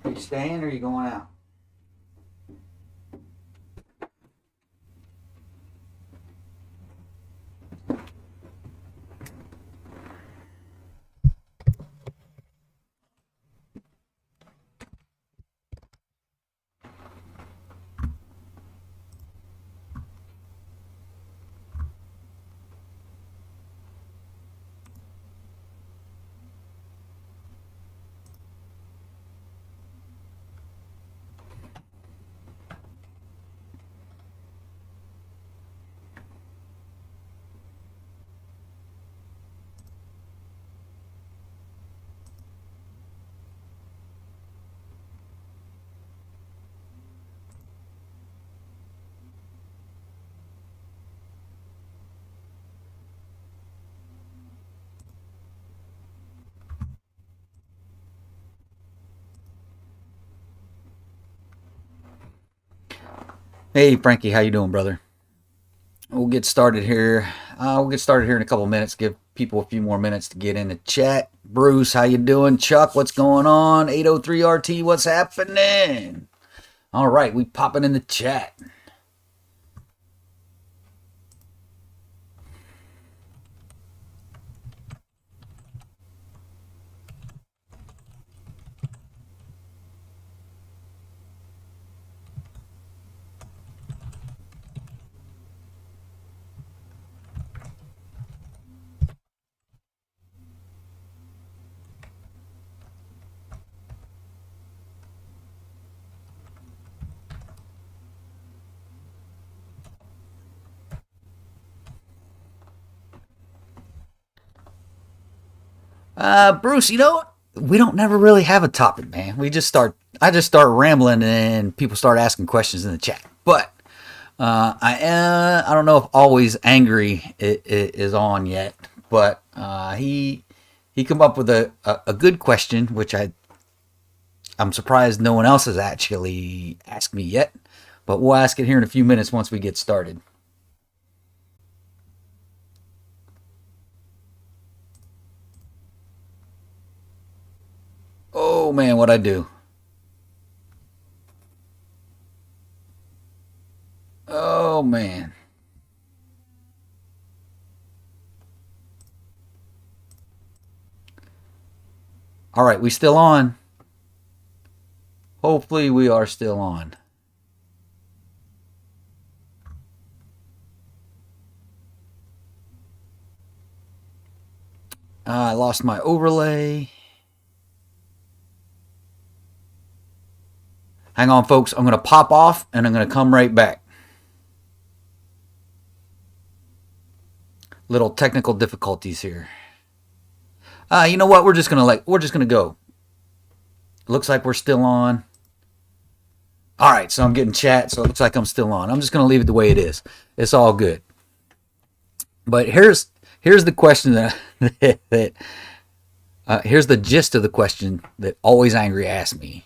Are you staying or are you going out? Hey Frankie, how you doing, brother? We'll get started here. We'll get started here in a couple minutes. Give people a few more minutes to get in the chat. Bruce, how you doing? Chuck, what's going on? 803 RT, what's happening? All right, we popping in the chat. Bruce, we don't never really have a topic, man. I just start rambling and people start asking questions in the chat. But I don't know if always angry is on yet, but he come up with a good question, which I'm surprised no one else has actually asked me yet. But we'll ask it here in a few minutes once we get started. Oh man, what I do? Oh man. All right, we still on. Hopefully we are still on. I lost my overlay. Hang on, folks. I'm going to pop off and I'm going to come right back. Little technical difficulties here. You know what? We're just gonna go. Looks like we're still on. All right, so I'm getting chat, so it looks like I'm still on. I'm just gonna leave it the way it is. It's all good. But here's the question that here's the gist of the question that Always Angry asked me.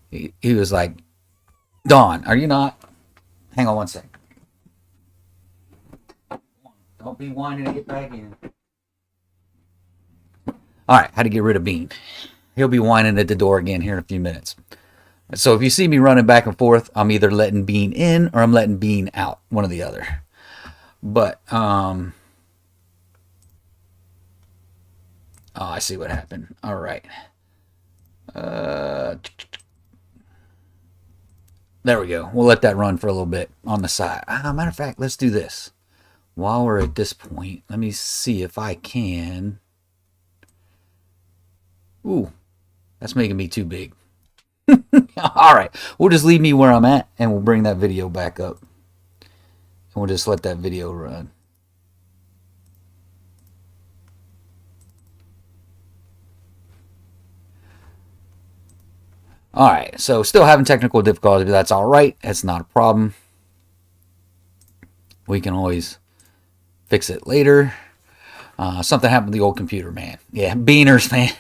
He was like, Don, are you not? Hang on one second. Don't be whining to get back in. All right, how to get rid of Bean. He'll be whining at the door again here in a few minutes. So if you see me running back and forth, I'm either letting Bean in or I'm letting Bean out, one or the other. But oh, I see what happened. All right. There we go. We'll let that run for a little bit on the side. Matter of fact, let's do this. While we're at this point, let me see if I can. Ooh, that's making me too big. All right, we'll just leave me where I'm at and we'll bring that video back up. And we'll just let that video run. All right, so still having technical difficulties, but that's all right. That's not a problem. We can always fix it later. Something happened with the old computer, man. Yeah, Beaners, man.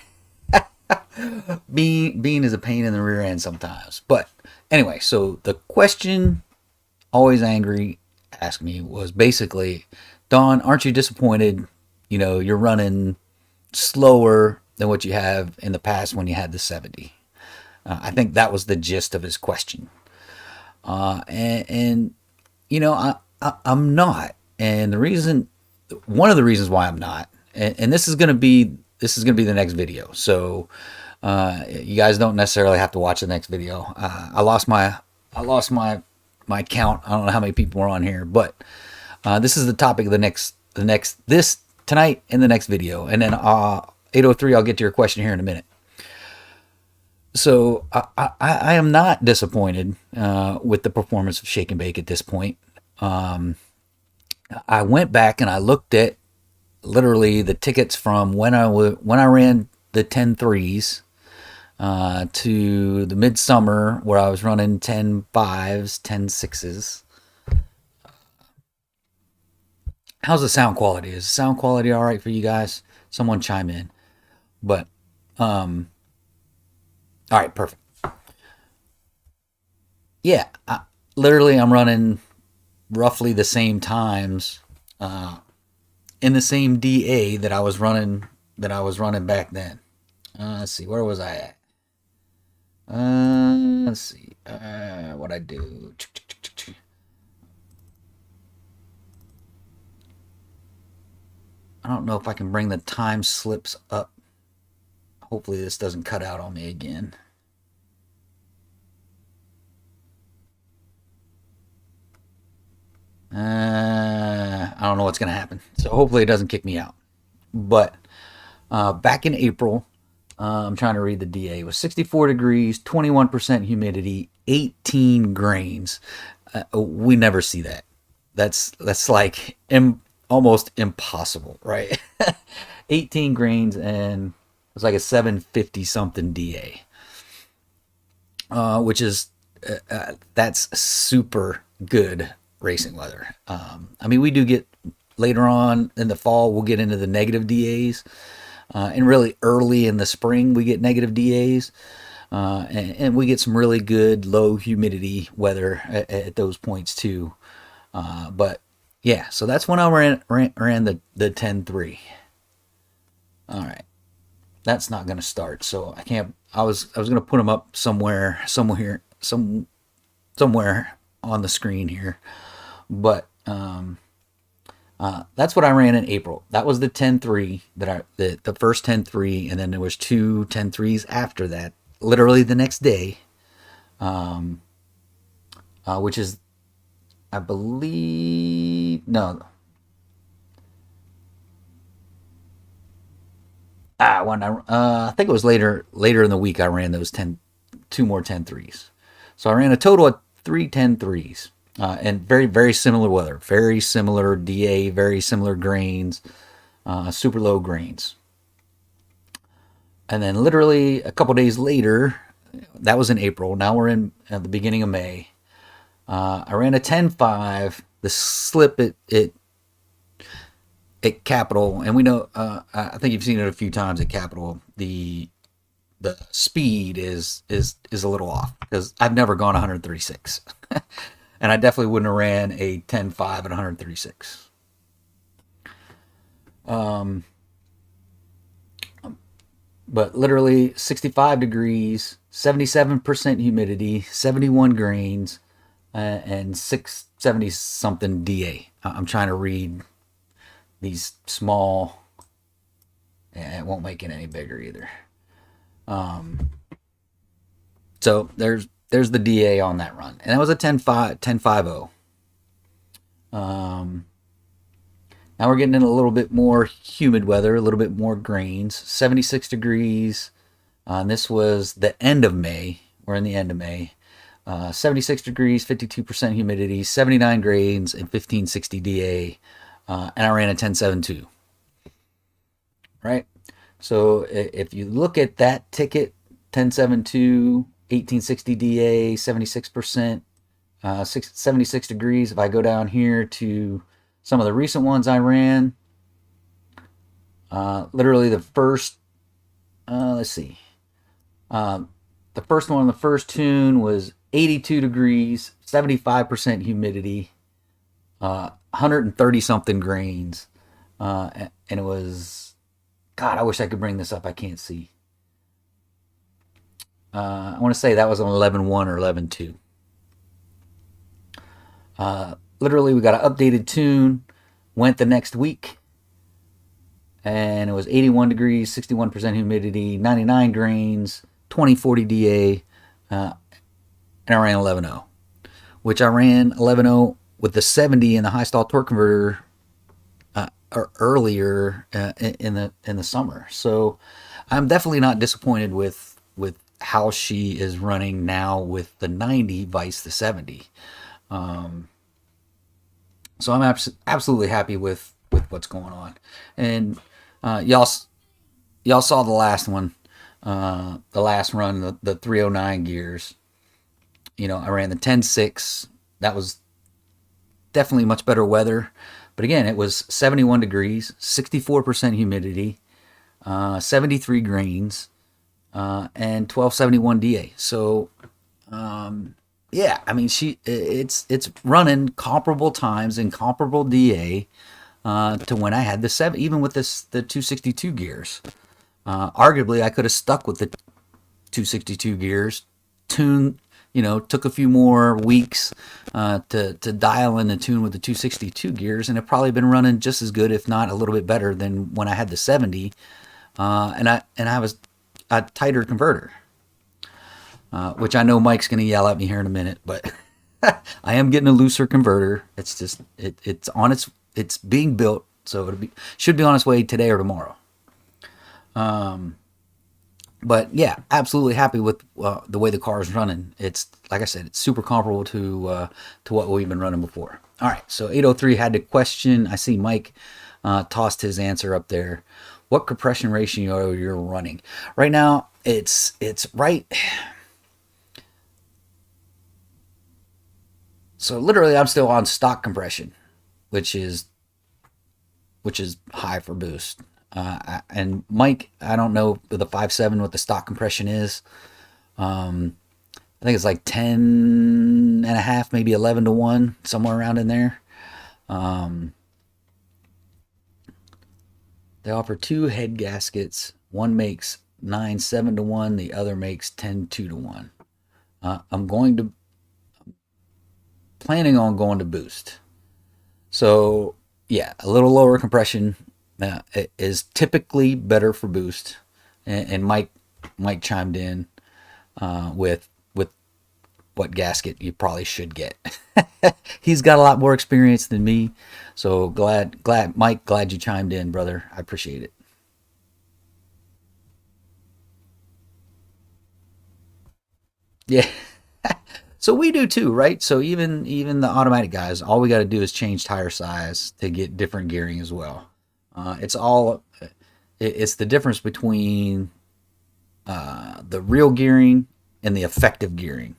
Bean is a pain in the rear end sometimes. But anyway, so the question Always Angry asked me was basically, Don, aren't you disappointed? You're running slower than what you have in the past when you had the 70. I think that was the gist of his question. And you know, I'm not. And the reason, one of the reasons why I'm not, and this is gonna be the next video. So you guys don't necessarily have to watch the next video. I lost my count. I don't know how many people are on here, but this is the topic of this tonight in the next video, and then 803. I'll get to your question here in a minute. So I am not disappointed with the performance of Shake and Bake at this point. I went back and I looked at literally the tickets from when I ran the 10 threes to the midsummer where I was running 10 fives, 10 sixes. How's the sound quality? Is the sound quality all right for you guys? Someone chime in. But all right, perfect. Yeah, literally I'm running roughly the same times in the same DA that I was running back then. Let's see, where was I at? Let's see, what I do. I don't know if I can bring the time slips up. Hopefully this doesn't cut out on me again. I don't know what's going to happen. So hopefully it doesn't kick me out. But back in April, I'm trying to read the DA. It was 64 degrees, 21% humidity, 18 grains. We never see that. That's like almost impossible, right? 18 grains, and it was like a 750 something DA, which is that's super good racing weather. I mean, we do get later on in the fall, we'll get into the negative DAs, and really early in the spring we get negative DAs, and we get some really good low humidity weather at those points too. But yeah, so that's when I ran the 10-3. All right, that's not going to start, so I can't. I was going to put them up somewhere on the screen here, but that's what I ran in April. That was the 10-3 the first 10-3, and then there was two 10-3s after that, literally the next day, which is, I believe, no. I think it was later in the week I ran those two more 10-3s. So I ran a total of 3 10-3s. And very, very similar weather, very similar DA, very similar grains, super low grains. And then literally a couple days later, that was in April. Now we're in at the beginning of May. I ran a 10-5. The slip at Capital, and we know. I think you've seen it a few times at Capital. The speed is a little off because I've never gone 136. And I definitely wouldn't have ran a 10-5 at 136. But literally 65 degrees, 77% humidity, 71 grains, and 670 something DA. I'm trying to read these small. Yeah, it won't make it any bigger either. So there's the DA on that run, and that was a 10-5-0. Now we're getting in a little bit more humid weather, a little bit more grains. 76 degrees, and this was the end of May. We're in the end of May. 76 degrees, 52% humidity, 79 grains, and 1560 DA, and I ran a 10-7-2. Right? So if you look at that ticket, 10-7-2, 1860 DA, 76%, 76 degrees. If I go down here to some of the recent ones I ran, literally the first, let's see, the first one, the first tune was 82 degrees, 75% humidity, 130 something grains, and it was, God, I wish I could bring this up. I can't see. I want to say that was on 11.1 or 11.2. Literally, we got an updated tune. Went the next week, and it was 81 degrees, 61% humidity, 99 grains, 2040 DA, and I ran 11.0, which I ran 11.0 with the 70 and the high stall torque converter earlier in the summer. So I'm definitely not disappointed with how she is running now with the 90 vice the 70. So I'm absolutely happy with what's going on. And y'all saw the last one, the last run, the 309 gears. I ran the 10.6. That was definitely much better weather. But again, it was 71 degrees, 64% humidity, 73 grains, and 1271 DA. So, yeah, I mean, it's running comparable times and comparable DA to when I had the 7, even with the 262 gears. Arguably, I could have stuck with the 262 gears, took a few more weeks to dial in the tune with the 262 gears, and it probably been running just as good, if not a little bit better, than when I had the 70, and I was a tighter converter, which I know Mike's going to yell at me here in a minute, but I am getting a looser converter. It's just it's being built, so should be on its way today or tomorrow. But yeah, absolutely happy with the way the car is running. It's, like I said, it's super comparable to what we've been running before. All right, so 803 had the question. I see Mike tossed his answer up there. What compression ratio you're running right now? It's right. So literally, I'm still on stock compression, which is high for boost. And Mike, I don't know the 5.7 what the stock compression is. I think it's like 10 and a half, maybe 11 to 1, somewhere around in there. They offer 2 head gaskets. One makes 9.7 to 1. The other makes 10.2 to 1. I'm planning on going to boost. So yeah, a little lower compression is typically better for boost. And Mike chimed in with what gasket you probably should get. He's got a lot more experience than me, so glad Mike, glad you chimed in, brother. I appreciate it. Yeah. So we do too, right? So even the automatic guys, all we got to do is change tire size to get different gearing as well. It's the difference between the real gearing and the effective gearing.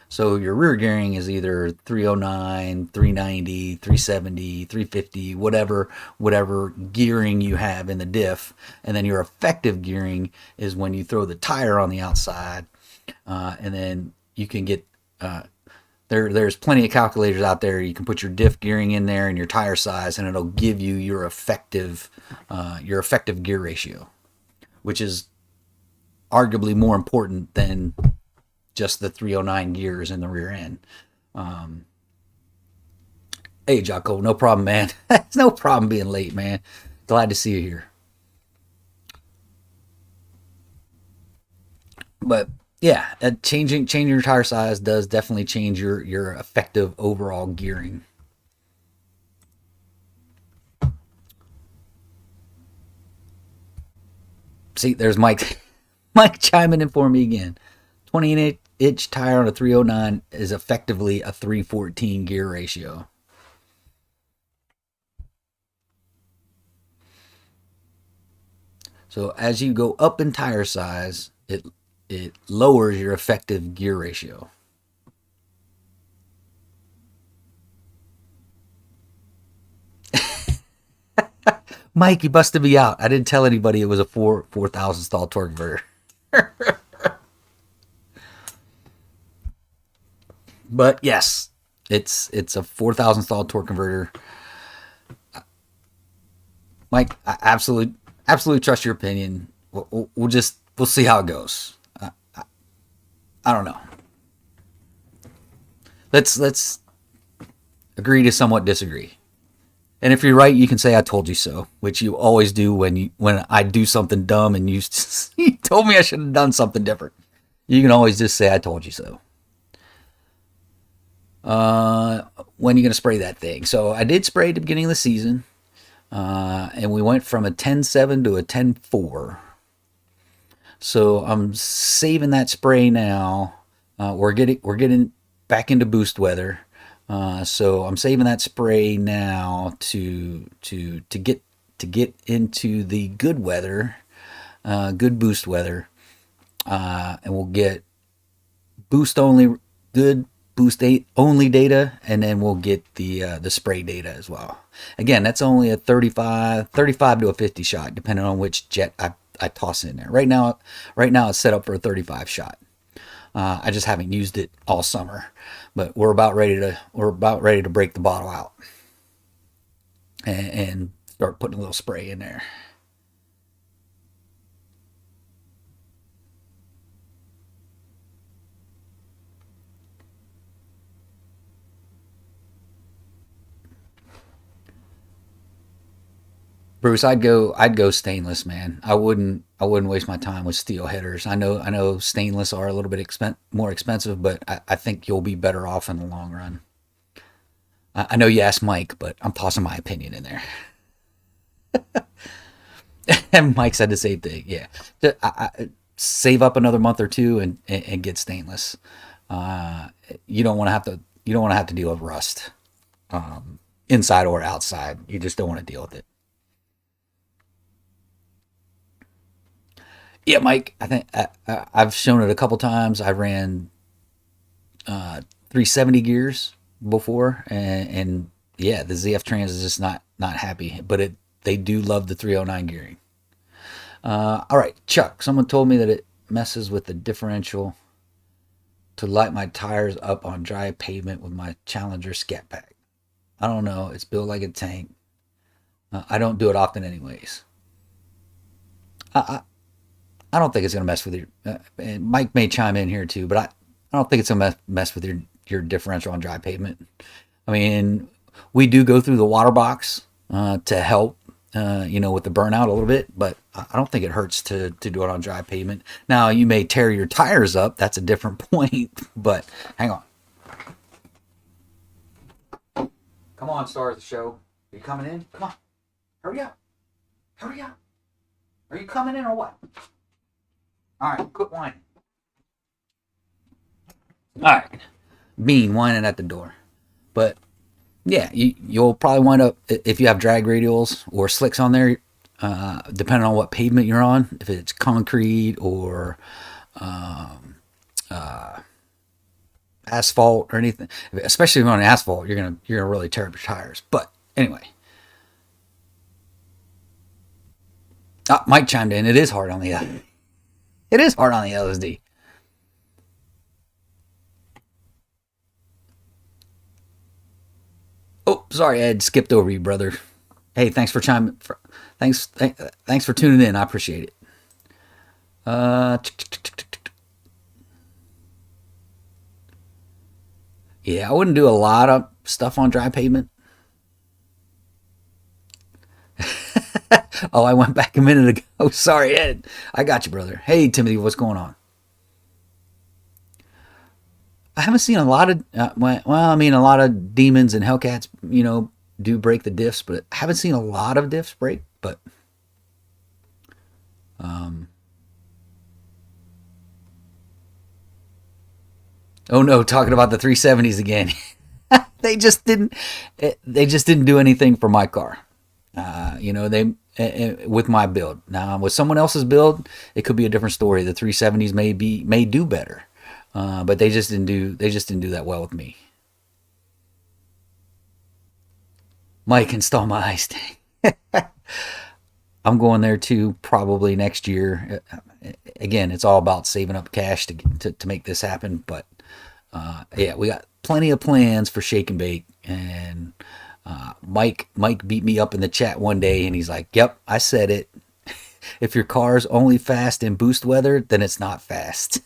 So your rear gearing is either 309, 390, 370, 350, whatever gearing you have in the diff, and then your effective gearing is when you throw the tire on the outside, and then you can get there's plenty of calculators out there. You can put your diff gearing in there and your tire size, and it'll give you your effective gear ratio, which is arguably more important than just the 309 gears in the rear end. Hey, Jocko, no problem, man. It's no problem being late, man. Glad to see you here. But yeah, changing your tire size does definitely change your effective overall gearing. See, there's Mike. Mike chiming in for me again. 28-inch tire on a 309 is effectively a 314 gear ratio. So as you go up in tire size, it lowers your effective gear ratio. Mike, you busted me out. I didn't tell anybody it was a 4,000 stall torque converter. But yes, it's a 4,000 stall torque converter. Mike, I absolutely trust your opinion. We'll see how it goes. I don't know. Let's agree to somewhat disagree. And if you're right, you can say I told you so, which you always do when I do something dumb and you, you told me I should have done something different. You can always just say I told you so. When are you going to spray that thing? So I did spray at the beginning of the season, and we went from a 10.7 to a 10.4. So I'm saving that spray now. We're getting back into boost weather. So I'm saving that spray now to get into the good weather, good boost weather, and we'll get boost only good boost only data, and then we'll get the spray data as well. Again, that's only a 35 to a 50 shot, depending on which jet I toss in there. Right now it's set up for a 35 shot. I just haven't used it all summer, but we're about ready to break the bottle out and start putting a little spray in there. Bruce, I'd go stainless, man. I wouldn't waste my time with steel headers. I know stainless are a little bit more expensive, but I think you'll be better off in the long run. I know you asked Mike, but I'm tossing my opinion in there. And Mike said the same thing. Yeah, save up another month or two and get stainless. Uh, you don't want to have to you don't want to have to deal with rust, inside or outside. You just don't want to deal with it. Yeah, Mike. I think I've shown it a couple times. I ran 370 gears before, and yeah, the ZF Trans is just not happy. But they do love the 309 gearing. All right, Chuck. Someone told me that it messes with the differential to light my tires up on dry pavement with my Challenger Scat Pack. I don't know. It's built like a tank. I don't do it often, anyways. I, I don't think it's going to mess with your. And Mike may chime in here too, but I don't think it's going to mess with your differential on dry pavement. I mean, we do go through the water box to help, with the burnout a little bit, but I don't think it hurts to do it on dry pavement. Now, you may tear your tires up. That's a different point, but hang on. Come on, star of the show. Are you coming in? Come on. Hurry up. Hurry up. Are you coming in or what? All right, quit whining. All right. Bean whining at the door. But yeah, you'll probably wind up, if you have drag radials or slicks on there, depending on what pavement you're on, if it's concrete or asphalt or anything, especially if you're on asphalt, you're gonna really tear up your tires. But anyway, Mike chimed in. It is hard on the LSD. Oh, sorry, Ed, skipped over you, brother. Hey, thanks for tuning in. I appreciate it. Uh, yeah, I wouldn't do a lot of stuff on dry pavement. Oh, I went back a minute ago. Sorry, Ed. I got you, brother. Hey, Timothy, what's going on? I haven't seen a lot of I mean, a lot of demons and Hellcats, do break the diffs, but I haven't seen a lot of diffs break. But um, oh no, talking about the 370s again. they just didn't. They just didn't do anything for my car. They with my build. Now with someone else's build, it could be a different story. The 370s may do better, but they just didn't do that well with me. Mike, install my ice tank. I'm going there too, probably next year. Again, it's all about saving up cash to make this happen. But yeah, we got plenty of plans for Shake and Bake, and Mike beat me up in the chat one day, and he's like, "Yep, I said it. If your car's only fast in boost weather, then it's not fast."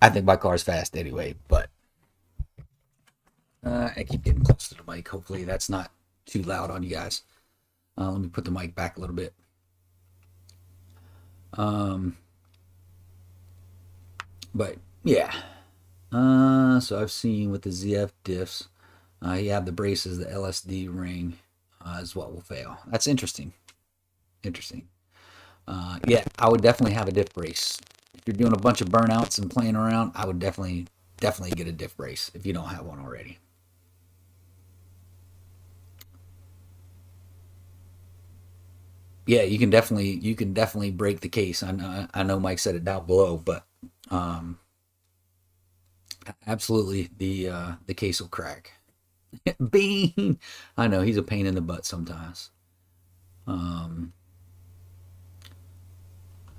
I think my car's fast anyway, but I keep getting close to the mic. Hopefully that's not too loud on you guys. Let me put the mic back a little bit. But yeah. So I've seen with the ZF diffs, you have the braces, the LSD ring is what will fail. That's interesting. Interesting. Yeah, I would definitely have a diff brace. If you're doing a bunch of burnouts and playing around, I would definitely get a diff brace if you don't have one already. Yeah, you can definitely break the case. I know Mike said it down below, but um, absolutely the case will crack. Bean, I know he's a pain in the butt sometimes. Um,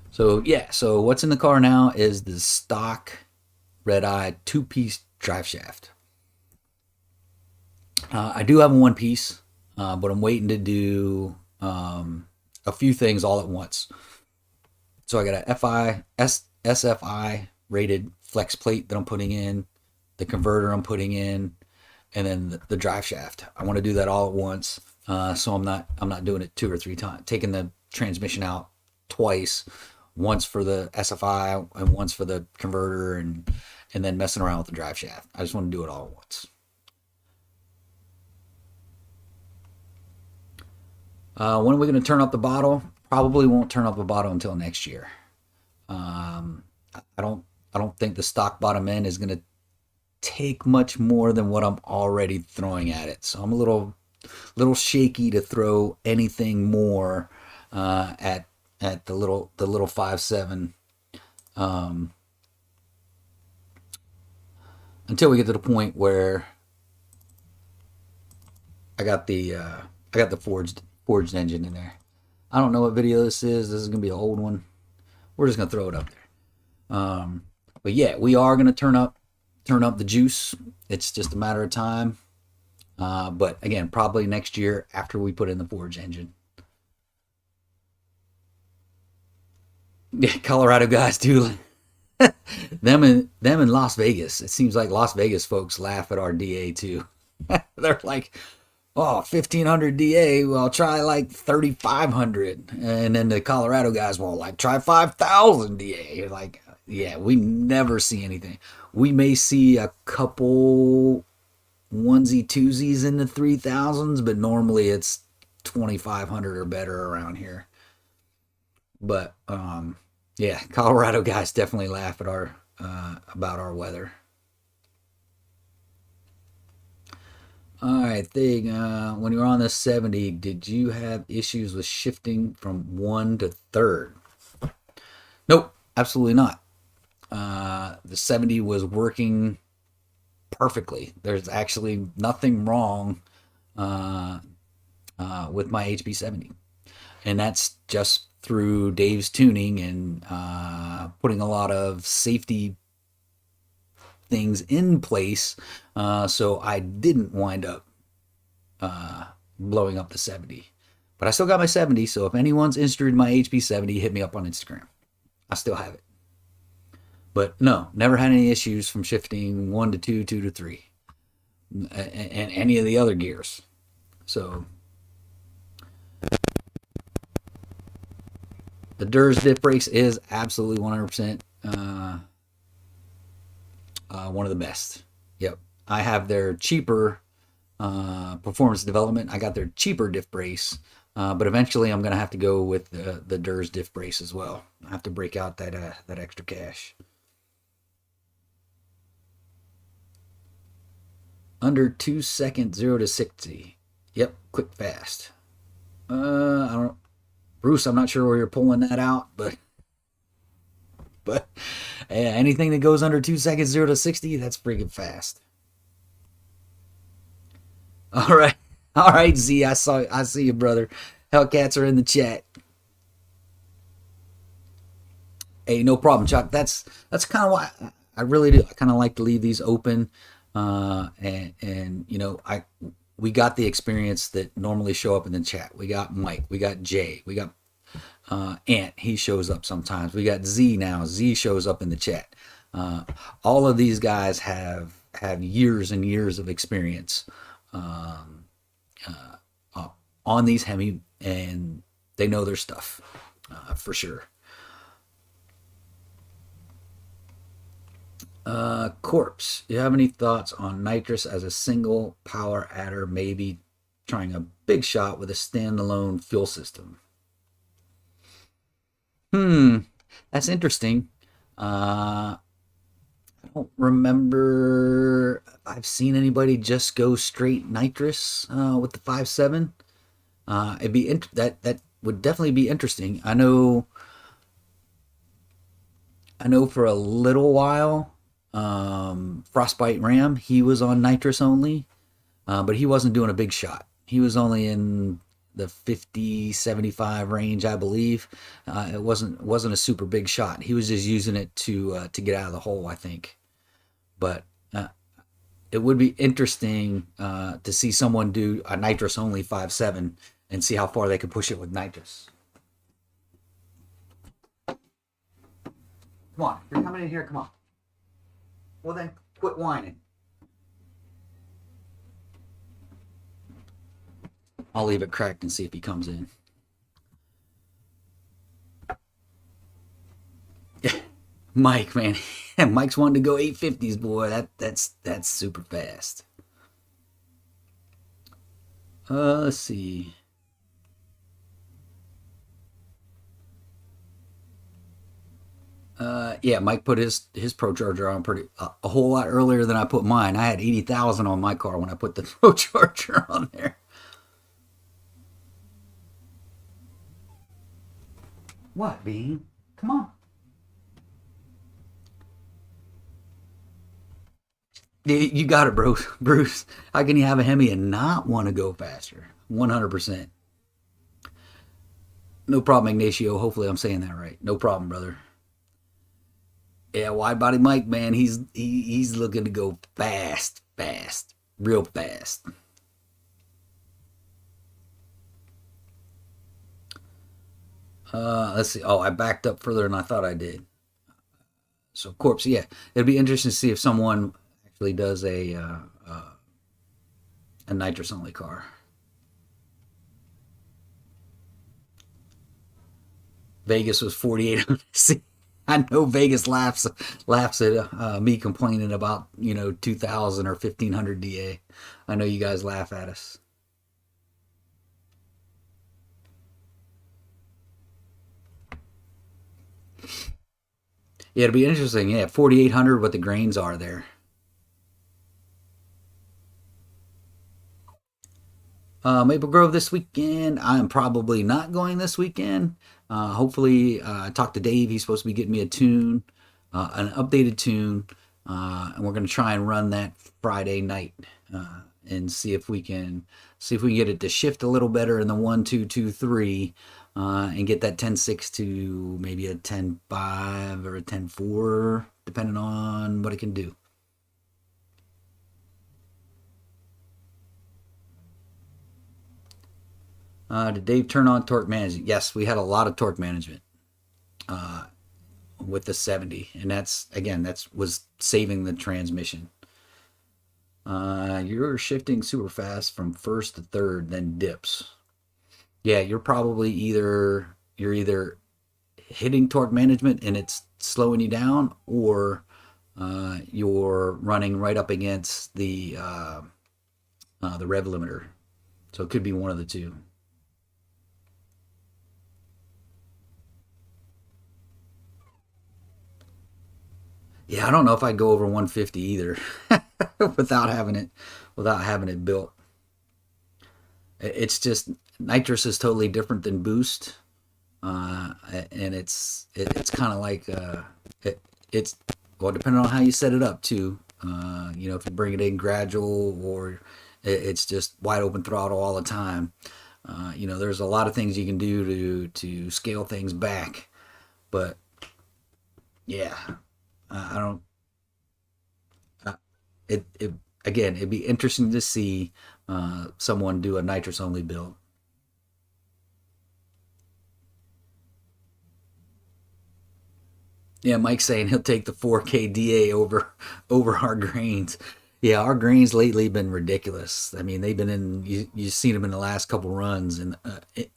so yeah, so what's in the car now is the stock red eye two-piece drive shaft. I do have a one piece, but I'm waiting to do a few things all at once. So I got a SFI rated flex plate that I'm putting in, the converter I'm putting in, and then the drive shaft. I want to do that all at once, so I'm not doing it 2 or 3 times, taking the transmission out twice, once for the SFI and once for the converter, and then messing around with the drive shaft. I just want to do it all at once. When are we going to turn up the bottle? Probably won't turn up the bottle until next year. Um, I don't think the stock bottom end is going to take much more than what I'm already throwing at it. So I'm a little shaky to throw anything more at the little 5.7 until we get to the point where I got the forged engine in there. I don't know what video this is. This is gonna be an old one. We're just gonna throw it up there. But yeah, we are gonna turn up the juice. It's just a matter of time. But again, probably next year after we put in the forged engine. Yeah, Colorado guys do. Them in Las Vegas. It seems like Las Vegas folks laugh at our DA too. They're like, oh, 1500 DA, well, try like 3500. And then the Colorado guys will like try 5000 DA. You're like, yeah, we never see anything. We may see a couple onesie twosies in the 3000s, but normally it's 2500 or better around here. But yeah, Colorado guys definitely laugh at our about our weather. All right, thing. When you were on the 70, did you have issues with shifting from one to third? Nope, absolutely not. The 70 was working perfectly. There's actually nothing wrong with my HB70, and that's just through Dave's tuning and putting a lot of safety things in place, so I didn't wind up blowing up the 70. But I still got my 70, so if anyone's interested in my HB70, hit me up on Instagram. I still have it. But no, never had any issues from shifting 1 to 2, 2 to 3, and any of the other gears. So the Durs diff brakes is absolutely 100% one of the best. Yep. I have their cheaper performance development. I got their cheaper diff brace, but eventually I'm going to have to go with the Durs diff brace as well. I have to break out that extra cash. Under 2 seconds, 0 to 60. Yep, quick, fast. I don't, Bruce. I'm not sure where you're pulling that out, but yeah, anything that goes under 2 seconds, 0 to 60, that's freaking fast. All right, all right, Z. I see you, brother. Hellcats are in the chat. Hey, no problem, Chuck. That's kind of why I really do. I kind of like to leave these open, and you know, we got the experience that normally show up in the chat. We got Mike, we got Jay, we got Ant. He shows up sometimes. We got Z now. Z shows up in the chat. Uh, all of these guys have years and years of experience um, uh, on these Hemi, and they know their stuff for sure. Corpse, you have any thoughts on nitrous as a single power adder, maybe trying a big shot with a standalone fuel system? Hmm, that's interesting. I don't remember I've seen anybody just go straight nitrous with the 5.7. It'd be that would definitely be interesting. I know for a little while, Frostbite Ram, he was on nitrous only, but he wasn't doing a big shot. He was only in the 50-75 range, I believe. It wasn't a super big shot. He was just using it to get out of the hole, I think. But it would be interesting to see someone do a nitrous only 5.7 and see how far they could push it with nitrous. Come on, you're coming in here. Come on. Well then, quit whining. I'll leave it cracked and see if he comes in. Mike, man, Mike's wanting to go 850s, boy. That's super fast. Let's see. Yeah, Mike put his Pro Charger on pretty a whole lot earlier than I put mine. I had 80,000 on my car when I put the Pro Charger on there. What, Bean? Come on. You got it, bro. Bruce. How can you have a Hemi and not want to go faster? 100%. No problem, Ignacio. Hopefully, I'm saying that right. No problem, brother. Yeah, wide body Mike, man. He's looking to go fast, fast, real fast. Let's see. Oh, I backed up further than I thought I did. So, corpse. Yeah, it'd be interesting to see if someone actually does a nitrous only car. Vegas was 4,800. See, I know Vegas laughs at me complaining about 2,000 or 1,500 DA. I know you guys laugh at us. Yeah, it'll be interesting. Yeah, 4,800. What the grains are there. Maple Grove this weekend. I am probably not going this weekend. Hopefully, I talked to Dave. He's supposed to be getting me a tune, an updated tune, and we're going to try and run that Friday night and see if we can get it to shift a little better in the 1 2 2 3, and get that 10.6 to maybe a 10.5 or a 10.4, depending on what it can do. Did Dave turn on torque management? Yes, we had a lot of torque management with the 70, and that's was saving the transmission. You're shifting super fast from first to third, then dips. Yeah, you're either hitting torque management and it's slowing you down, or you're running right up against the rev limiter. So it could be one of the two. Yeah, I don't know if I'd go over 150 either without having it built. It's just nitrous is totally different than boost, uh, and it's kind of like it's well, depending on how you set it up too. If you bring it in gradual, or it's just wide open throttle all the time. There's a lot of things you can do to scale things back, but yeah, I don't. Uh, it again. It'd be interesting to see someone do a nitrous only build. Yeah, Mike's saying he'll take the 4K DA over our grains. Yeah, our grains lately been ridiculous. I mean, they've been in you've seen them in the last couple runs and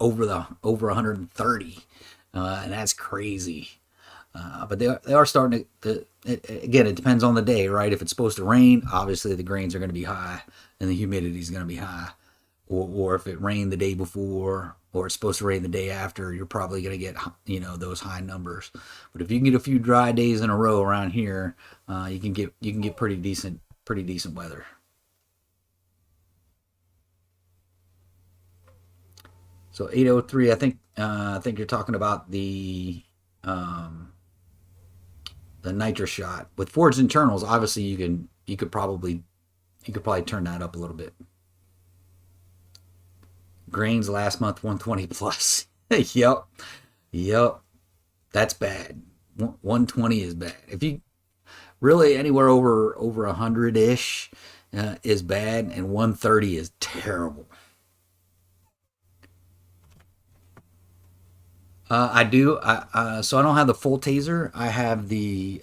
over 130, and that's crazy. But they are starting again. It depends on the day, right? If it's supposed to rain, obviously the grains are going to be high and the humidity is going to be high. Or if it rained the day before or it's supposed to rain the day after, you're probably going to get those high numbers. But if you can get a few dry days in a row around here, you can get pretty decent weather. So 803, I think you're talking about the nitrous shot with forged internals. Obviously, you could probably turn that up a little bit. Grains last month 120 plus. Yep, yep, that's bad. 120 is bad. If you really anywhere over 100 ish is bad, and 130 is terrible. I do. So I don't have the full taser. I have the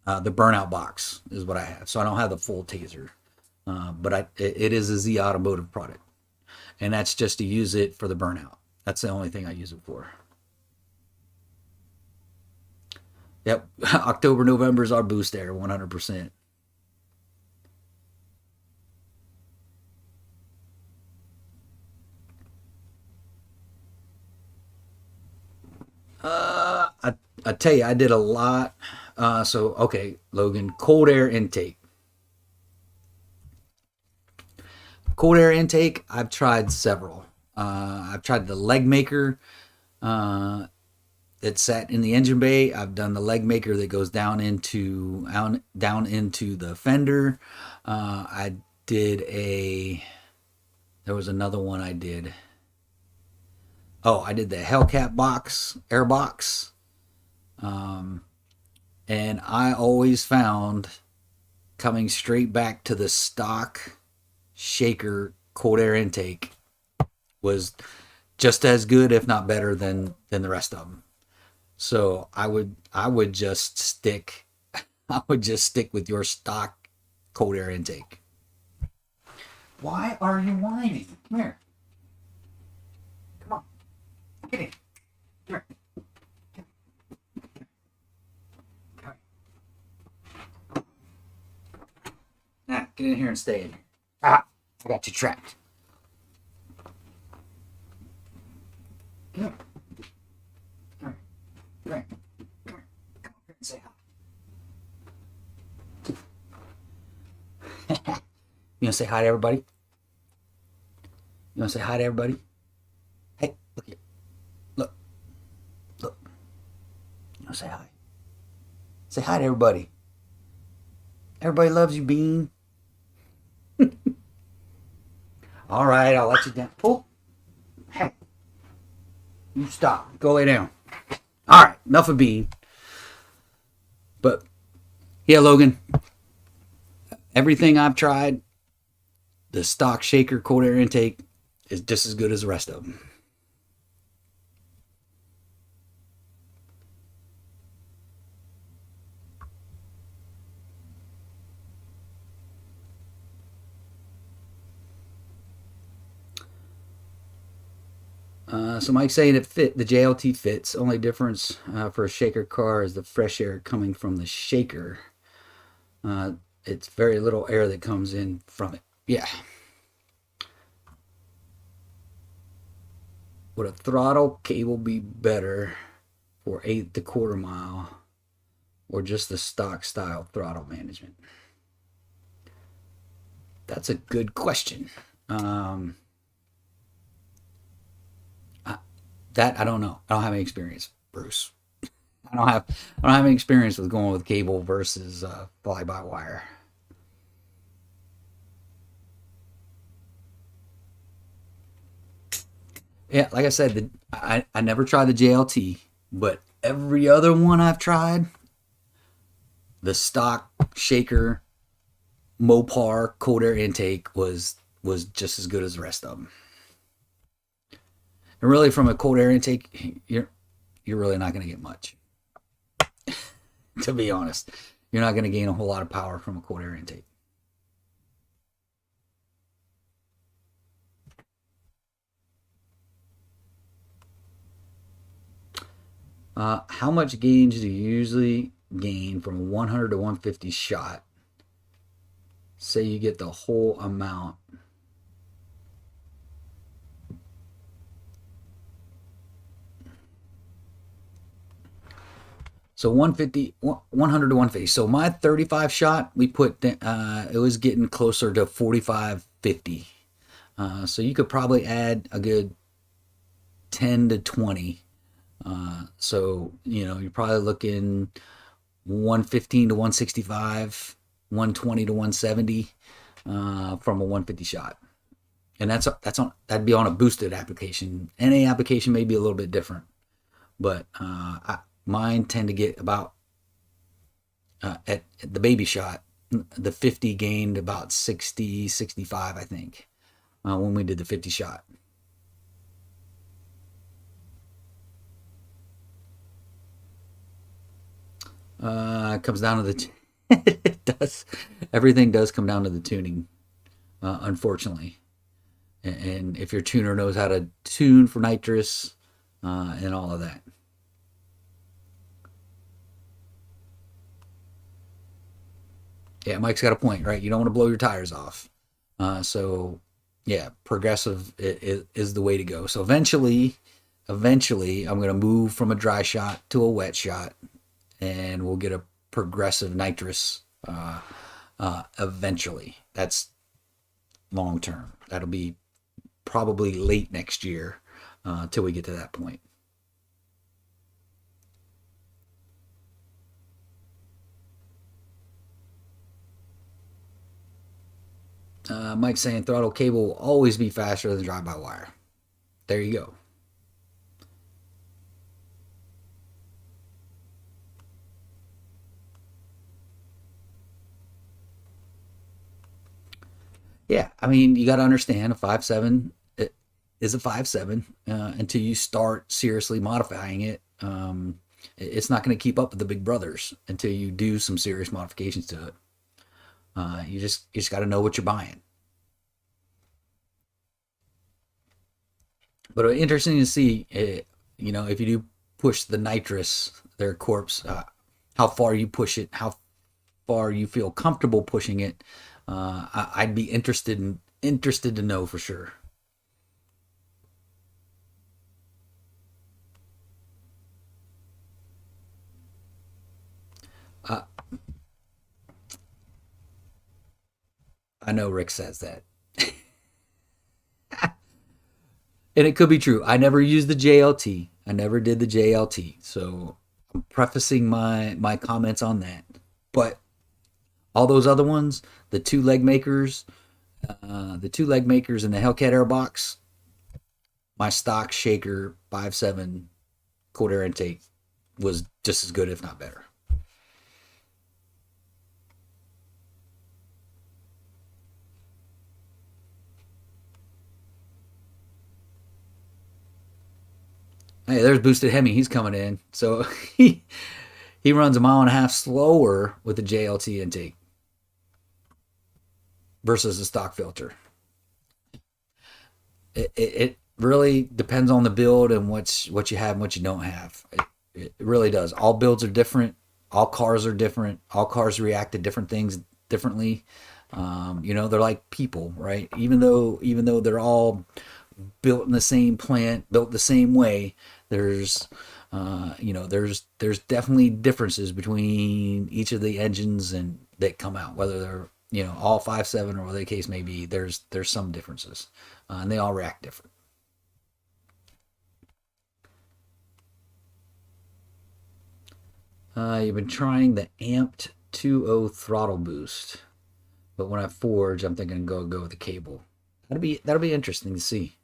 burnout box is what I have. So I don't have the full taser, but it is a Z Automotive product, and that's just to use it for the burnout. That's the only thing I use it for. Yep, October, November is our boost there, 100%. I tell you, I did a lot. So okay, Logan, cold air intake. Cold air intake. I've tried several. I've tried the leg maker. It's sat in the engine bay. I've done the leg maker that goes down into the fender. I did a. There was another one I did. Oh, I did the Hellcat box, air box, and I always found coming straight back to the stock shaker cold air intake was just as good, if not better, than the rest of them. So I would just stick I would just stick with your stock cold air intake. Why are you whining? Come here. Come on. Get in. Come here. Come here. Nah, get in here and stay in here. Ah, I got you trapped. Come here. Come here. Come here. Come here. Come here and say hi. You want to say hi to everybody? You want to say hi to everybody? Hey, look here. Look. Look. You want to say hi? Say hi to everybody. Everybody loves you, Bean. All right, I'll let you down. Oh, hey, you stop. Go lay down. All right, enough of Bean. But yeah, Logan, everything I've tried, the stock shaker cold air intake is just as good as the rest of them. So Mike's saying the JLT fits. Only difference for a shaker car is the fresh air coming from the shaker. Uh, it's very little air that comes in from it. Yeah. Would a throttle cable be better for eighth to quarter mile, or just the stock style throttle management? That's a good question. Um, I, that I don't know. I don't have any experience, Bruce. I don't have any experience with going with cable versus fly by wire. Yeah, like I said, I never tried the JLT, but every other one I've tried, the stock shaker Mopar cold air intake was just as good as the rest of them. And really, from a cold air intake, you're really not going to get much. to be honest. You're not going to gain a whole lot of power from a cold air intake. How much gains do you usually gain from a 100 to 150 shot? Say you get the whole amount. So 150, 100 to 150. So my 35 shot, we put, it was getting closer to 45, 50. So you could probably add a good 10 to 20. So, you're probably looking 115 to 165, 120 to 170 from a 150 shot. And that'd be on a boosted application. NA application may be a little bit different, but mine tend to get about at the baby shot, the 50 gained about 60, 65, I think, when we did the 50 shot. It comes down to the it does. Everything does come down to the tuning, unfortunately. And if your tuner knows how to tune for nitrous and all of that. Yeah, Mike's got a point, right? You don't want to blow your tires off. So, yeah, progressive is the way to go. So eventually, I'm going to move from a dry shot to a wet shot, and we'll get a progressive nitrous eventually. That's long term. That'll be probably late next year till we get to that point. Mike's saying throttle cable will always be faster than drive by wire. There you go. Yeah, I mean, you got to understand a 5.7 is a 5.7 until you start seriously modifying it. It's not going to keep up with the big brothers until you do some serious modifications to it. You just got to know what you're buying. But interesting to see, if you do push the nitrous, their corpse, how far you push it, how far you feel comfortable pushing it. I'd be interested to know for sure. Uh, I know Rick says that, and it could be true. I never used the JLT. I never did the JLT, so I'm prefacing my comments on that. But all those other ones, the two leg makers and the Hellcat Airbox, my stock shaker 5.7 cold air intake was just as good, if not better. Hey, there's Boosted Hemi. He's coming in. So he runs a mile and a half slower with the JLT intake versus the stock filter. It really depends on the build and what you have and what you don't have. It really does. All builds are different. All cars are different. All cars react to different things differently. They're like people, right? Even though they're all built in the same plant, built the same way, there's there's definitely differences between each of the engines and that come out, whether they're all 5.7 or whatever the case may be. There's some differences, and they all react different. You've been trying the amped 2.0 throttle boost, but when I forge, I'm thinking go with the cable. That'll be interesting to see.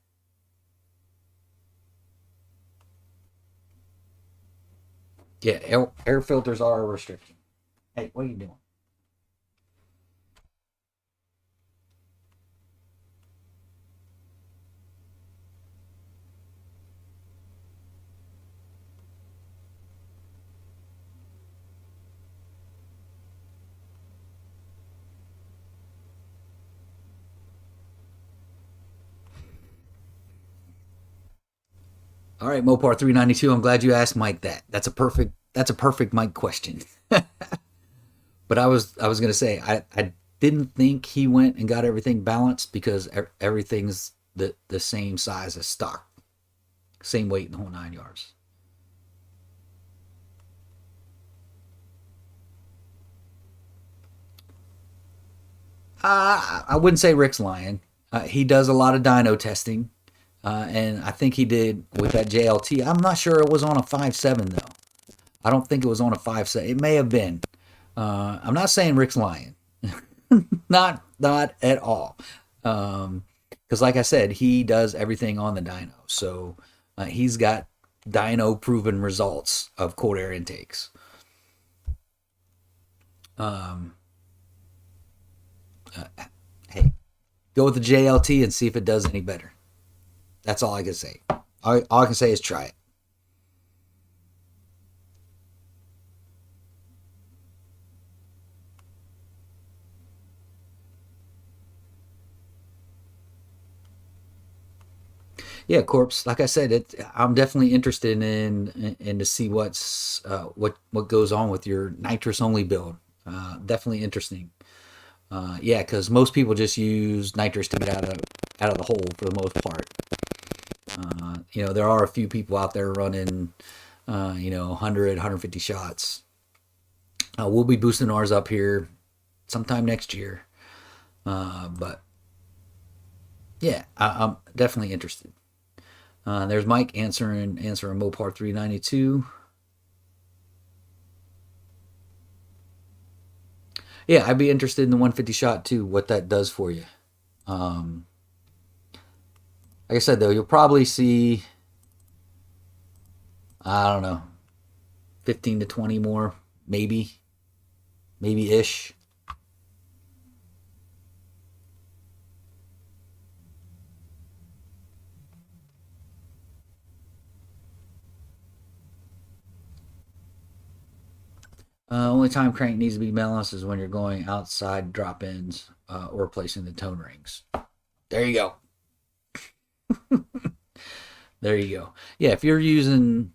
Yeah, air filters are a restriction. Hey, what are you doing? All right, Mopar 392. I'm glad you asked Mike that. That's a perfect Mike question. But I was gonna say I didn't think he went and got everything balanced because everything's the same size as stock, same weight in the whole 9 yards. I wouldn't say Rick's lying. He does a lot of dyno testing, and I think he did with that JLT. I'm not sure it was on a 5.7 though. I don't think it was on a 5.7. It may have been. I'm not saying Rick's lying. Not at all. Because like I said, he does everything on the dyno, so he's got dyno proven results of cold air intakes. Um, hey, go with the JLT and see if it does any better. That's all I can say. All I can say is try it. Yeah, corpse. Like I said, I'm definitely interested in to see what goes on with your nitrous only build. Definitely interesting. Yeah, because most people just use nitrous to get out of the hole for the most part. There are a few people out there running, 100, 150 shots. We'll be boosting ours up here sometime next year. But yeah, I'm definitely interested. There's Mike answering Mopar 392. Yeah, I'd be interested in the 150 shot too. What that does for you. Um, like I said though, you'll probably see, I don't know, 15 to 20 more, maybe ish. Only time crank needs to be balanced is when you're going outside drop ins or replacing the tone rings. There you go. There you go. Yeah, if you're using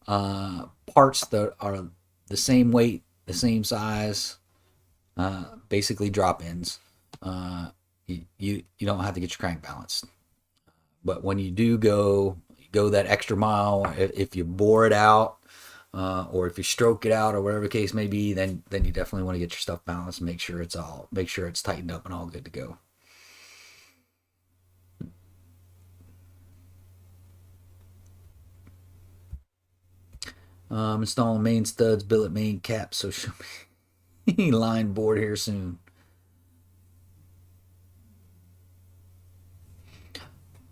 parts that are the same weight, the same size, basically drop ins, you don't have to get your crank balanced. But when you do go that extra mile, if you bore it out, or if you stroke it out, or whatever the case may be, then you definitely want to get your stuff balanced. Make sure it's tightened up and all good to go. Installing main studs, billet main caps, so should be line board here soon.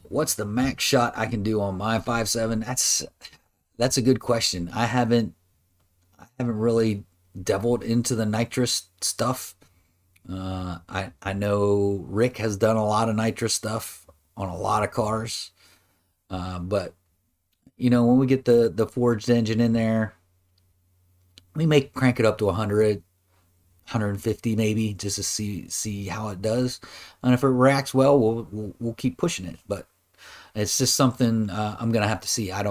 What's the max shot I can do on my 5.7? That's a good question. I haven't really dabbled into the nitrous stuff. I know Rick has done a lot of nitrous stuff on a lot of cars, but when we get the forged engine in there, we may crank it up to 100, 150 maybe, just to see how it does. And if it reacts well, we'll keep pushing it. But it's just something I'm gonna have to see. I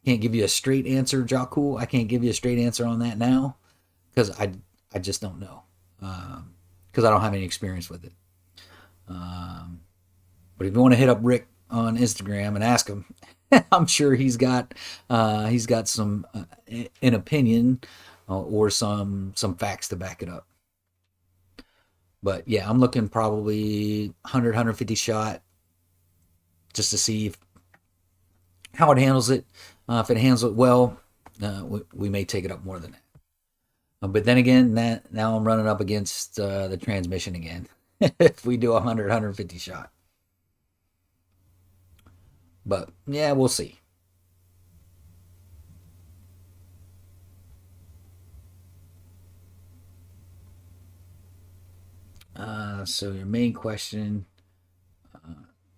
can't give you a straight answer, Jakul. I can't give you a straight answer on that now because I just don't know, because I don't have any experience with it. Um, but if you want to hit up Rick on Instagram and ask him, I'm sure he's got some an opinion or some facts to back it up. But yeah, I'm looking probably 100, 150 shot just to see how it handles it. If it handles it well, we may take it up more than that. But then again, now I'm running up against the transmission again. If we do 100, 150 shot. But yeah, we'll see. So your main question,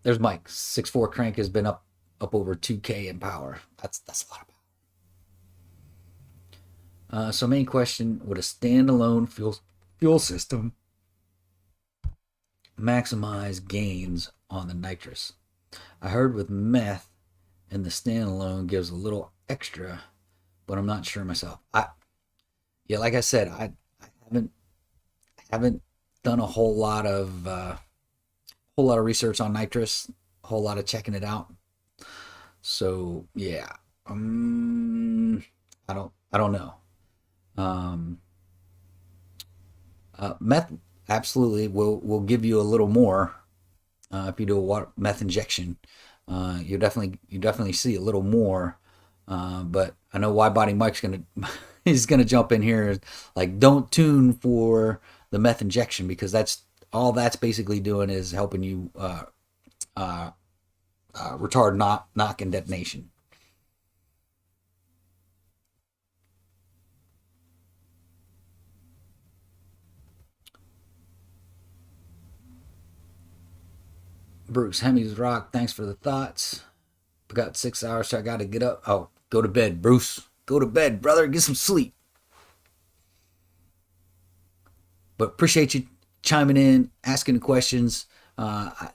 there's Mike. 6.4 crank has been up over 2K in power. That's a lot of power. So main question: would a standalone fuel system maximize gains on the nitrous? I heard with meth and the standalone gives a little extra, but I'm not sure myself. Yeah, like I said, I haven't done a whole lot of research on nitrous, a whole lot of checking it out. So yeah, I don't know. Um, meth absolutely will give you a little more if you do a meth injection. You definitely see a little more. But I know Wide Body Mike's gonna he's gonna jump in here like don't tune for the meth injection because that's basically doing is helping you uh, retard knock and detonation. Bruce Hemmings Rock, thanks for the thoughts. I got 6 hours, so I got to get up. Oh, go to bed, Bruce. Go to bed, brother. Get some sleep. But appreciate you chiming in, asking the questions.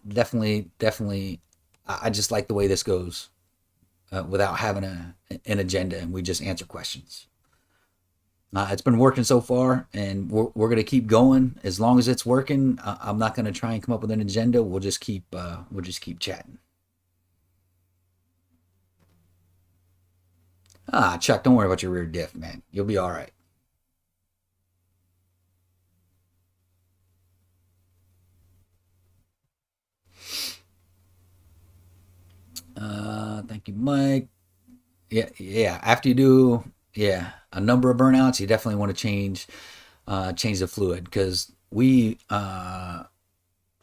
Definitely. I just like the way this goes without having an agenda, and we just answer questions. It's been working so far, and we're going to keep going as long as it's working. I'm not going to try and come up with an agenda. We'll just keep chatting. Chuck, don't worry about your rear diff, man. You'll be all right. Thank you, Mike. Yeah. After you do, yeah, a number of burnouts, you definitely want to change the fluid because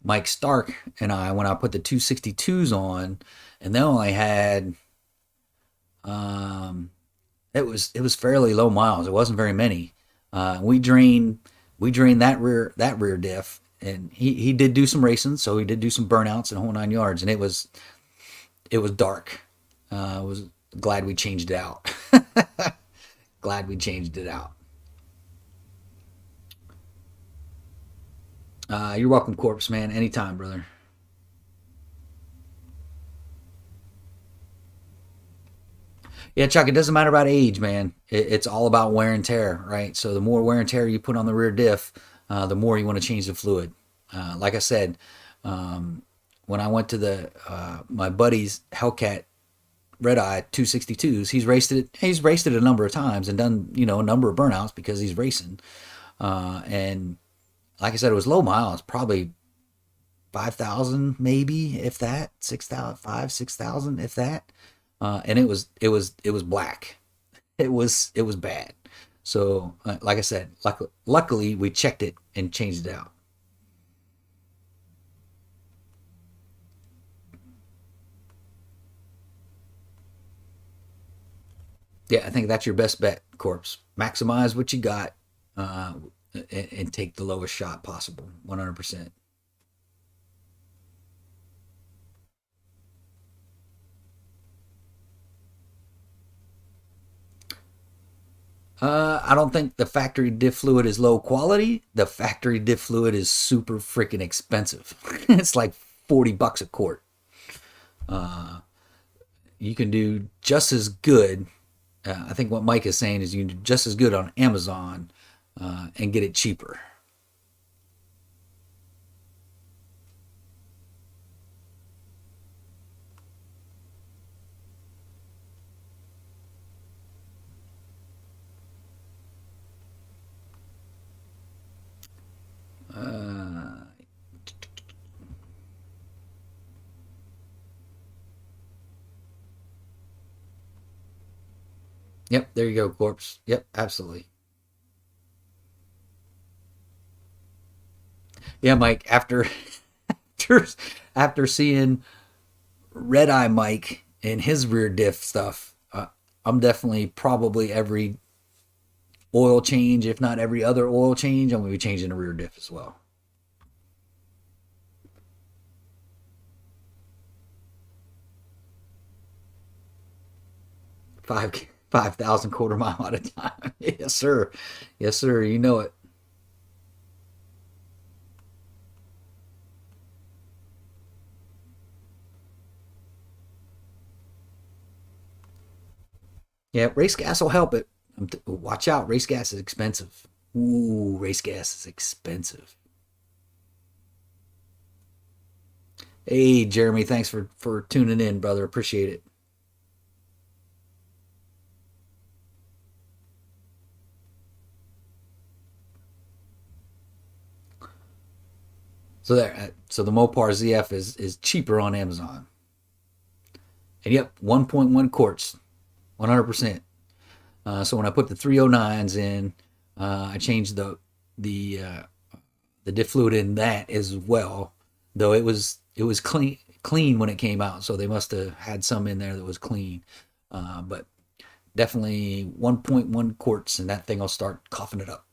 Mike Stark and I, when I put the 262s on, and they only had, um, it was fairly low miles. It wasn't very many. We drained that rear diff, and he did do some racing, so he did do some burnouts and whole 9 yards, and it was dark. I was glad we changed it out. Glad we changed it out. You're welcome, Corpse Man. Anytime, brother. Yeah, Chuck. It doesn't matter about age, man. It's all about wear and tear, right? So the more wear and tear you put on the rear diff, the more you want to change the fluid. Like I said, um, when I went to the my buddy's Hellcat Red Eye 262s, He's raced it a number of times and done a number of burnouts because he's racing. And like I said, it was low miles, probably 5,000 maybe, if that, 6,000, 6,000 if that. And it was black. It was bad. So like I said, luckily we checked it and changed it out. Yeah, I think that's your best bet, Corpse. Maximize what you got, uh, and take the lowest shot possible. 100%. I don't think the factory diff fluid is low quality. The factory diff fluid is super freaking expensive. It's like $40 a quart. You can do just as good. I think what Mike is saying is you can do just as good on Amazon and get it cheaper. Uh, yep, there you go, Corpse. Yep, absolutely. Yeah, Mike. After after seeing Red Eye Mike and his rear diff stuff, I'm definitely probably every oil change, if not every other oil change, I'm going to be changing the rear diff as well. 5,000 quarter mile at a time. Yes, sir. Yes, sir. You know it. Yeah, race gas will help it. Watch out, race gas is expensive. Ooh, race gas is expensive. Hey, Jeremy, thanks for tuning in, brother. Appreciate it. So there, so the Mopar ZF is cheaper on Amazon. And yep, 1.1 quarts, 100%. So when I put the 309s in, I changed the uh, the diff fluid in that as well. Though it was clean when it came out, so they must have had some in there that was clean. But definitely 1.1 quarts, and that thing will start coughing it up.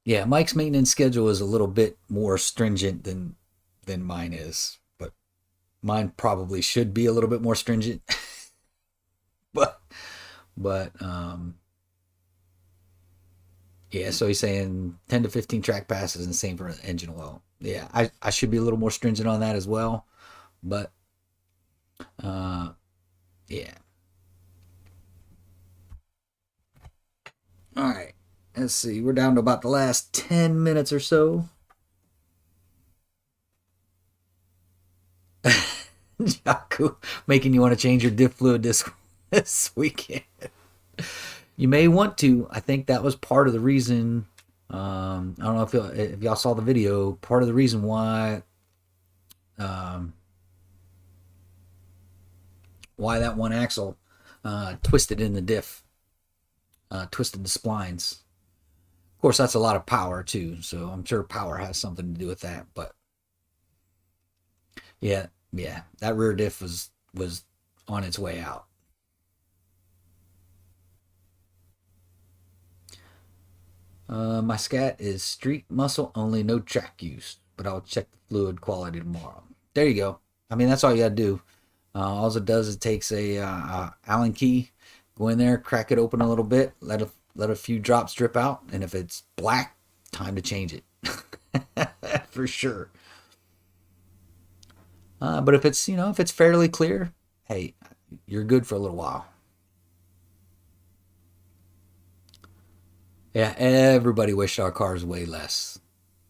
Yeah, Mike's maintenance schedule is a little bit more stringent than mine is, but mine probably should be a little bit more stringent. but but yeah, so he's saying 10 to 15 track passes and the same for engine oil. Yeah, I should be a little more stringent on that as well, but uh yeah. All right. Let's see. We're down to about the last 10 minutes or so. Jaku making you want to change your diff fluid this weekend. You may want to. I think that was part of the reason. I don't know if y'all saw the video. Part of the reason um, why that one axle twisted in the diff, twisted the splines. Of course, that's a lot of power too. So I'm sure power has something to do with that. But yeah, yeah, that rear diff was on its way out. My scat is street muscle only, no track use, but I'll check the fluid quality tomorrow. There you go. I mean, that's all you gotta do. All it does is it takes a Allen key, go in there, crack it open a little bit, let a few drops drip out, and if it's black, time to change it for sure. But if it's if it's fairly clear, hey, you're good for a little while. Yeah, everybody wished our cars weigh less.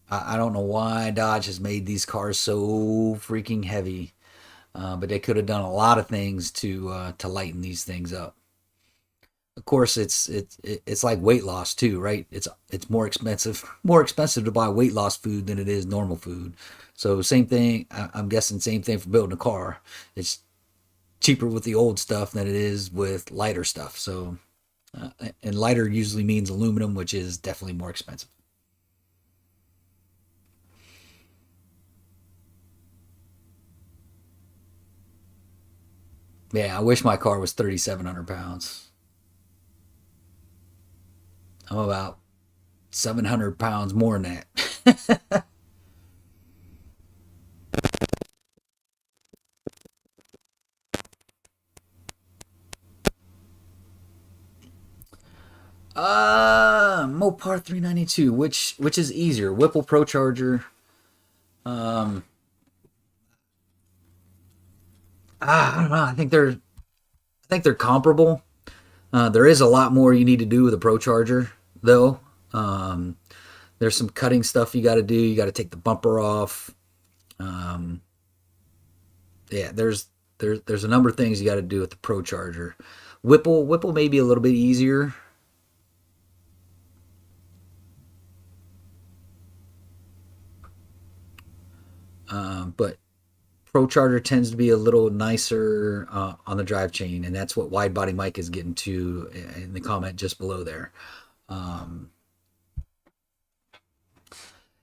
I don't know why Dodge has made these cars so freaking heavy, but they could have done a lot of things to lighten these things up. Of course, it's like weight loss too, right? It's more expensive to buy weight loss food than it is normal food. So same thing. I'm guessing same thing for building a car. It's cheaper with the old stuff than it is with lighter stuff. So and lighter usually means aluminum, which is definitely more expensive. Yeah, I wish my car was 3,700 pounds. I'm about 700 pounds more than that. Mopar 392. Which is easier, Whipple Pro Charger? Um, I don't know. I think they're comparable. There is a lot more you need to do with a Pro Charger, though. Um, there's some cutting stuff you got to do. You got to take the bumper off. Um, yeah, there's a number of things you got to do with the Pro Charger. Whipple may be a little bit easier, but Pro Charger tends to be a little nicer on the drive chain, and that's what Wide Body Mike is getting to in the comment just below there. Um,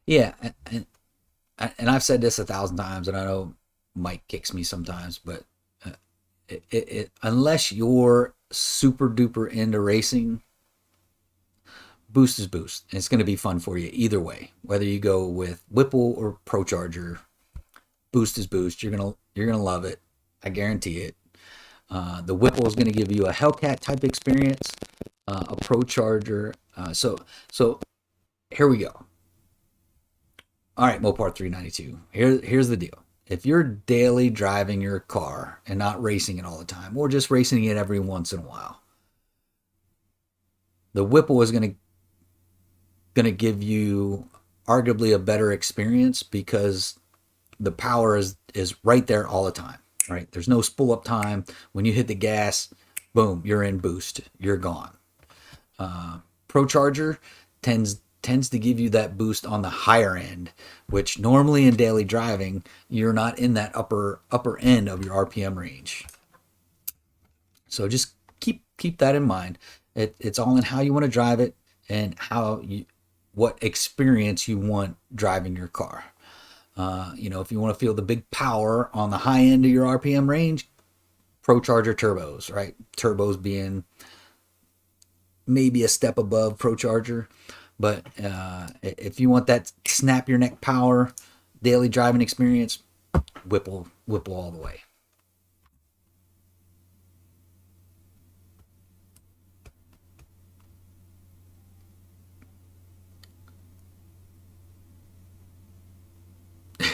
yeah, and I've said this 1,000 times, and I know Mike kicks me sometimes, but uh, unless you're super duper into racing, boost is boost. And it's going to be fun for you either way, whether you go with Whipple or Pro Charger. Boost is boost. You're gonna love it. I guarantee it. The Whipple is going to give you a Hellcat type experience, a Pro Charger. So here we go. All right, Mopar 392. Here's the deal. If you're daily driving your car and not racing it all the time, or just racing it every once in a while, the Whipple is gonna give you arguably a better experience because the power is right there all the time. Right? There's no spool up time. When you hit the gas, boom, you're in boost. You're gone. Pro Charger tends to give you that boost on the higher end, which normally in daily driving you're not in that upper end of your RPM range. So just keep that in mind. It's all in how you want to drive it and what experience you want driving your car. If you want to feel the big power on the high end of your RPM range, Pro Charger turbos, right? Turbos being maybe a step above Pro Charger. But if you want that snap your neck power, daily driving experience, Whipple all the way.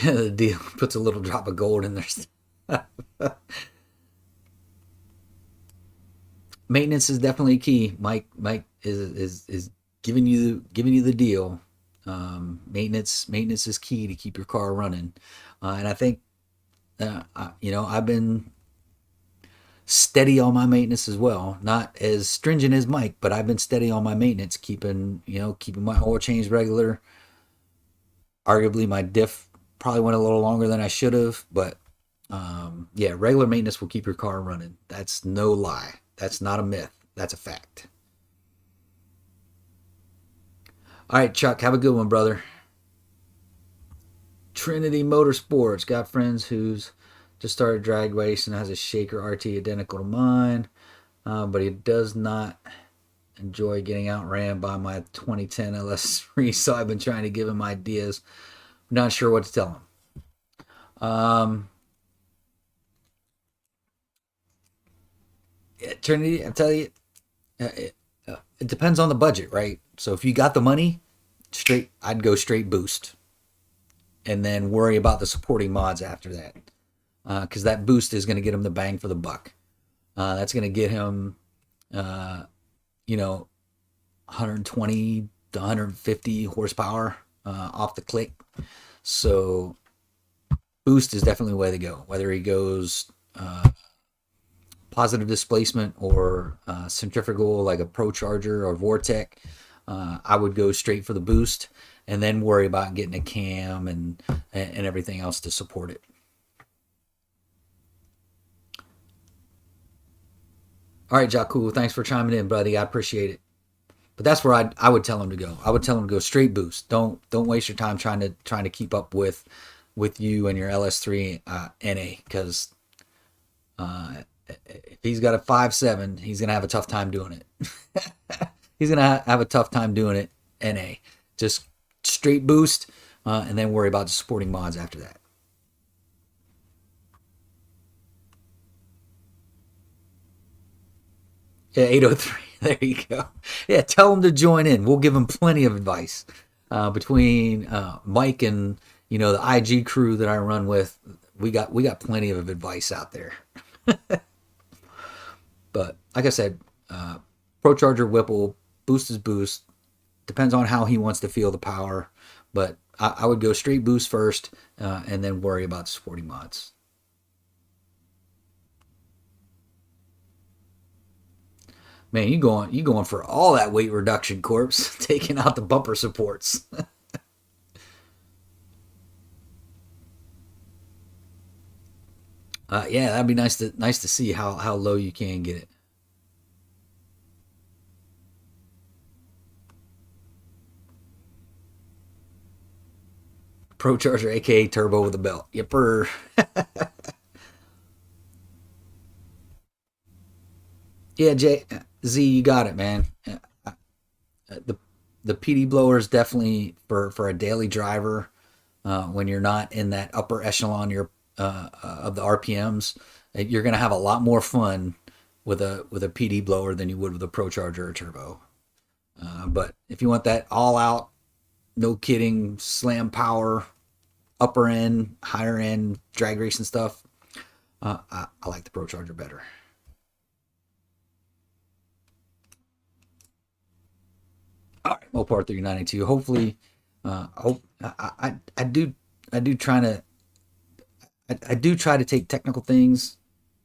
The deal puts a little drop of gold in there. Maintenance is definitely key. Mike is giving you the deal. Maintenance is key to keep your car running, and I think I've been steady on my maintenance as well. Not as stringent as Mike, but I've been steady on my maintenance, keeping my oil change regular. Arguably, my diff probably went a little longer than I should have, but yeah, regular maintenance will keep your car running. That's no lie. That's not a myth. That's a fact. All right, Chuck, have a good one, brother. Trinity Motorsports got friends who's just started drag race and has a Shaker RT identical to mine, but he does not enjoy getting outran by my 2010 LS3. So I've been trying to give him ideas. Not sure what to tell him. Trinity, I tell you, it depends on the budget, right? So if you got the money, I'd go straight boost, and then worry about the supporting mods after that, because that boost is going to get him the bang for the buck. That's going to get him, you know, 120 to 150 horsepower off the click. So boost is definitely the way to go. Whether he goes positive displacement or centrifugal like a Pro Charger or Vortec, I would go straight for the boost and then worry about getting a cam and everything else to support it. All right, Jaku, thanks for chiming in, buddy. I appreciate it. But that's where I would tell him to go. I would tell him to go straight boost. Don't waste your time trying to keep up with you and your LS3 NA, because if he's got a 5.7, he's gonna have a tough time doing it. He's gonna have a tough time doing it NA. Just straight boost, and then worry about the supporting mods after that. Yeah, 803. There you go. Yeah, tell him to join in. We'll give him plenty of advice. Between Mike and the IG crew that I run with, we got plenty of advice out there. But like I said, Pro Charger Whipple, boost is boost. Depends on how he wants to feel the power. But I would go straight boost first, and then worry about supporting mods. Man, you going for all that weight reduction, corpse, taking out the bumper supports. Yeah, that'd be nice to see how low you can get it. Pro Charger, aka Turbo with a belt. Yipper. Yeah, Z, you got it, man. The the PD blower is definitely for a daily driver, when you're not in that upper echelon of the RPMs. You're gonna have a lot more fun with a PD blower than you would with a Pro Charger or Turbo. But if you want that all out, no kidding, slam power, upper end, higher end drag racing stuff, I like the Pro Charger better. All right, Mopar 392. Hopefully, hope I do try to I do try to take technical things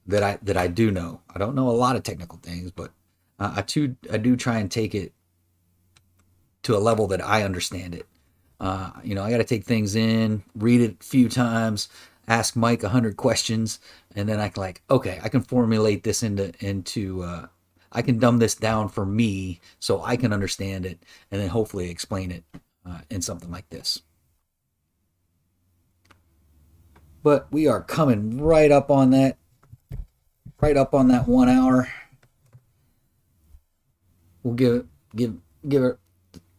that I do know. I don't know a lot of technical things, but I do try and take it to a level that I understand it. I got to take things in, read it a few times, ask Mike 100 questions, and then I can okay, I can formulate this into I can dumb this down for me so I can understand it, and then hopefully explain it in something like this. But we are coming right up on that 1 hour. We'll give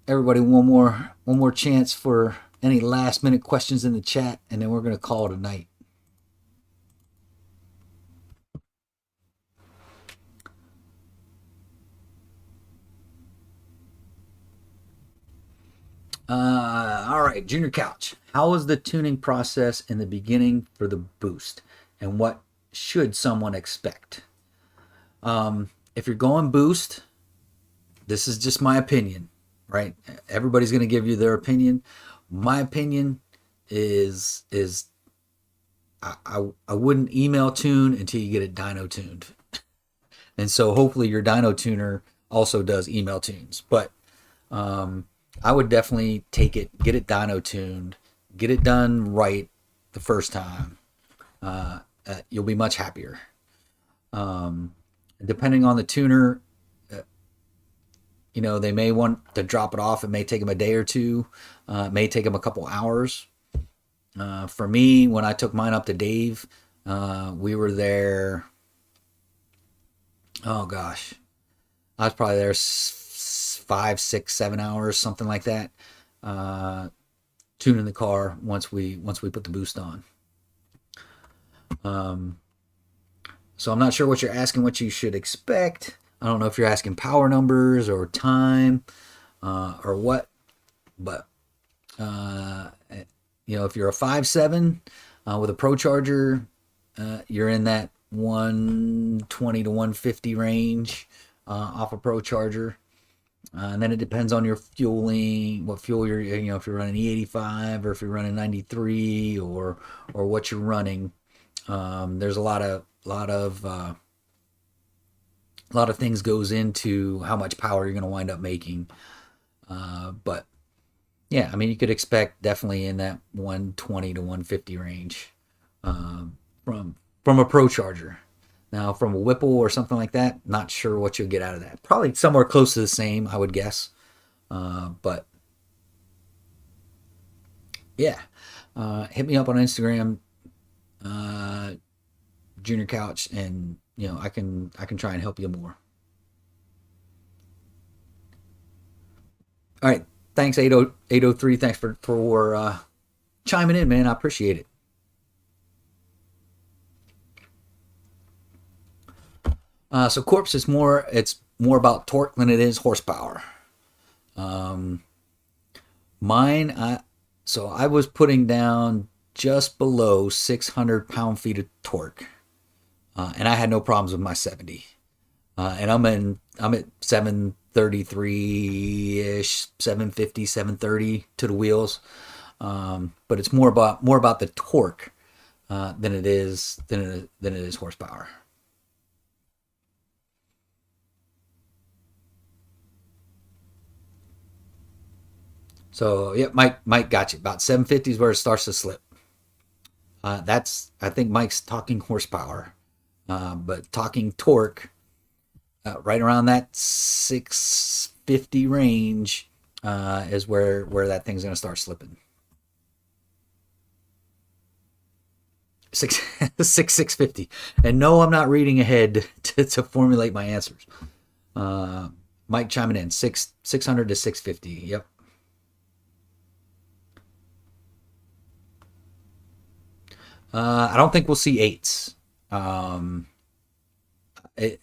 everybody one more chance for any last minute questions in the chat, and then we're going to call it a night. All right, Junior Couch. How was the tuning process in the beginning for the boost, and what should someone expect? If you're going boost, this is just my opinion, right? Everybody's going to give you their opinion. My opinion is I wouldn't email tune until you get it dyno tuned. And so hopefully your dyno tuner also does email tunes. But I would definitely take it, get it dyno tuned, get it done right the first time. You'll be much happier. Depending on the tuner, they may want to drop it off. It may take them a day or two. It may take them a couple hours. For me, when I took mine up to Dave, we were there. Oh gosh, I was probably there 5, 6, 7 hours, something like that. Tuning the car once we put the boost on. So I'm not sure what you're asking, what you should expect. I don't know if you're asking power numbers or time or what, but if you're a 5.7 with a Pro Charger, you're in that 120 to 150 range off a Pro Charger. And then it depends on your fueling, what fuel you're, if you're running E85 or if you're running 93 or what you're running. There's a lot of things goes into how much power you're going to wind up making. But yeah, I mean, you could expect definitely in that 120 to 150 range from a Pro Charger. Now, from a Whipple or something like that, not sure what you'll get out of that. Probably somewhere close to the same, I would guess. But yeah, hit me up on Instagram, Junior Couch, and I can try and help you more. All right, thanks 803. Thanks for chiming in, man. I appreciate it. So Corpse is more about torque than it is horsepower. Mine, I was putting down just below 600 pound-feet of torque, and I had no problems with my 70. And I'm at 733 ish, 750, 730 to the wheels. But it's more about the torque than it is horsepower. So yeah, Mike got you. About 750 is where it starts to slip. I think Mike's talking horsepower, but talking torque, right around that 650 range is where that thing's going to start slipping. 650. And no, I'm not reading ahead to formulate my answers. Mike chiming in 600 to 650. Yep. I don't think we'll see eights. It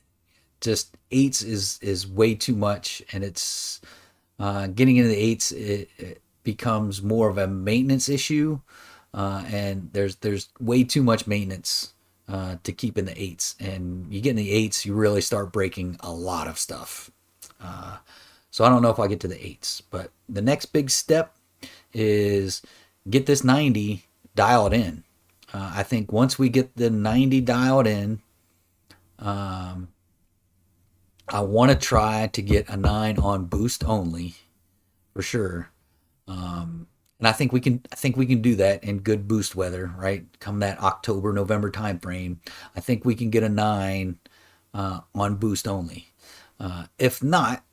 just eights is way too much, and it's getting into the eights. It becomes more of a maintenance issue and there's way too much maintenance to keep in the eights. And you get in the eights, you really start breaking a lot of stuff. So I don't know if I get to the eights, but the next big step is get this 90 dialed in. I think once we get the 90 dialed in, I want to try to get a 9 on boost only for sure. And I think we can. I think we can do that in good boost weather, right? Come that October, November time frame, I think we can get a 9 on boost only. If not,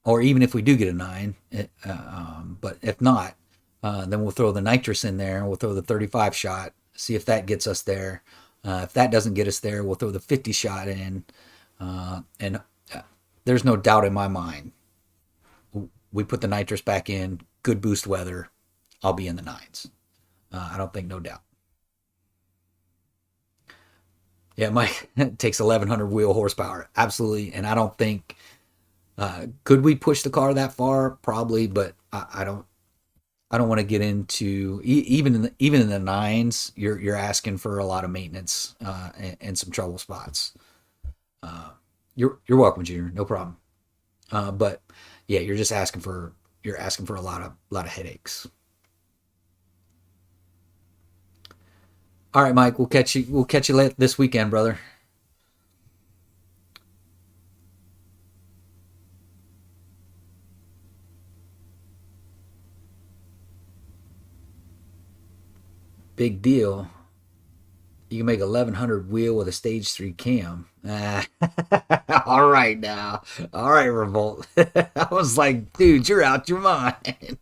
or even if we do get a 9, but if not, then we'll throw the nitrous in there. We'll throw the 35 shot, see if that gets us there. If that doesn't get us there, we'll throw the 50 shot in. And there's no doubt in my mind. We put the nitrous back in, good boost weather, I'll be in the 9s. I don't think, no doubt. Yeah, Mike, it takes 1,100 wheel horsepower. Absolutely. And I don't think, could we push the car that far? Probably, but I don't want to get into even in the 9s. You're asking for a lot of maintenance and some trouble spots. You're welcome, Junior. No problem. But yeah, you're asking for a lot of headaches. All right, Mike. We'll catch you. We'll catch you late this weekend, brother. Big deal. You can make 1,100 wheel with a stage 3 cam. All right now. All right, Revolt. I was like, dude, you're out your mind.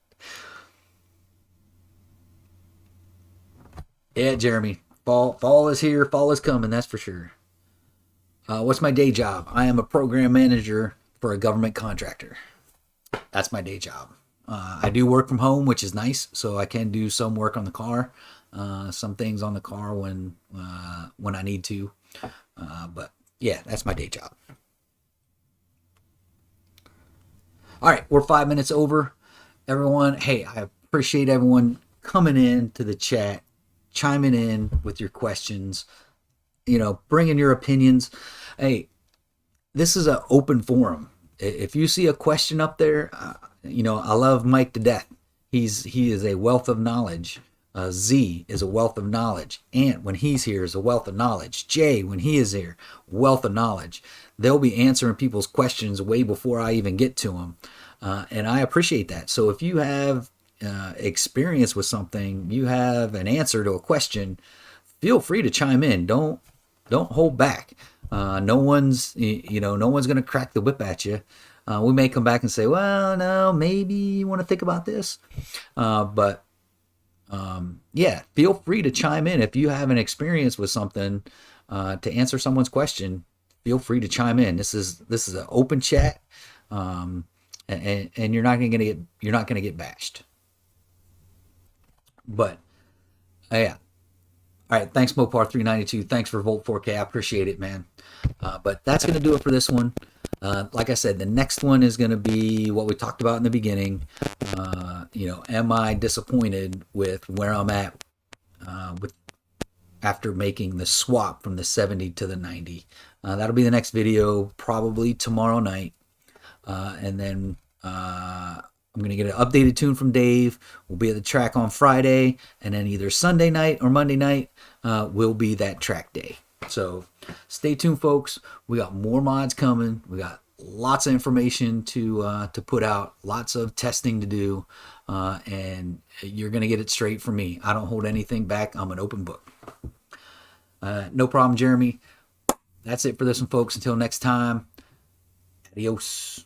Yeah, Jeremy. Fall is here. Fall is coming. That's for sure. What's my day job? I am a program manager for a government contractor. That's my day job. I do work from home, which is nice, so I can do some work on the car, some things on the car when I need to. But yeah, that's my day job. All right, we're 5 minutes over. Everyone, hey, I appreciate everyone coming in to the chat, chiming in with your questions, bringing your opinions. Hey, this is an open forum. If you see a question up there, I love Mike to death. He is a wealth of knowledge. Z is a wealth of knowledge. Ant, when he's here, is a wealth of knowledge. Jay, when he is here, wealth of knowledge. They'll be answering people's questions way before I even get to them. And I appreciate that. So if you have experience with something, you have an answer to a question, feel free to chime in. Don't hold back. No one's going to crack the whip at you. We may come back and say, well, no, maybe you want to think about this. But yeah, feel free to chime in. If you have an experience with something to answer someone's question, feel free to chime in. This is an open chat, and you're not going to get bashed. But yeah. All right, thanks Mopar 392. Thanks for Volt 4K. I appreciate it, man. But that's going to do it for this one. Like I said, the next one is going to be what we talked about in the beginning. Am I disappointed with where I'm at after making the swap from the 70 to the 90? That'll be the next video, probably tomorrow night. And then I'm going to get an updated tune from Dave. We'll be at the track on Friday, and then either Sunday night or Monday night will be that track day. So stay tuned, folks. We got more mods coming. We got lots of information to put out, lots of testing to do, and you're going to get it straight from me. I don't hold anything back. I'm an open book. No problem, Jeremy. That's it for this one, folks. Until next time, adios.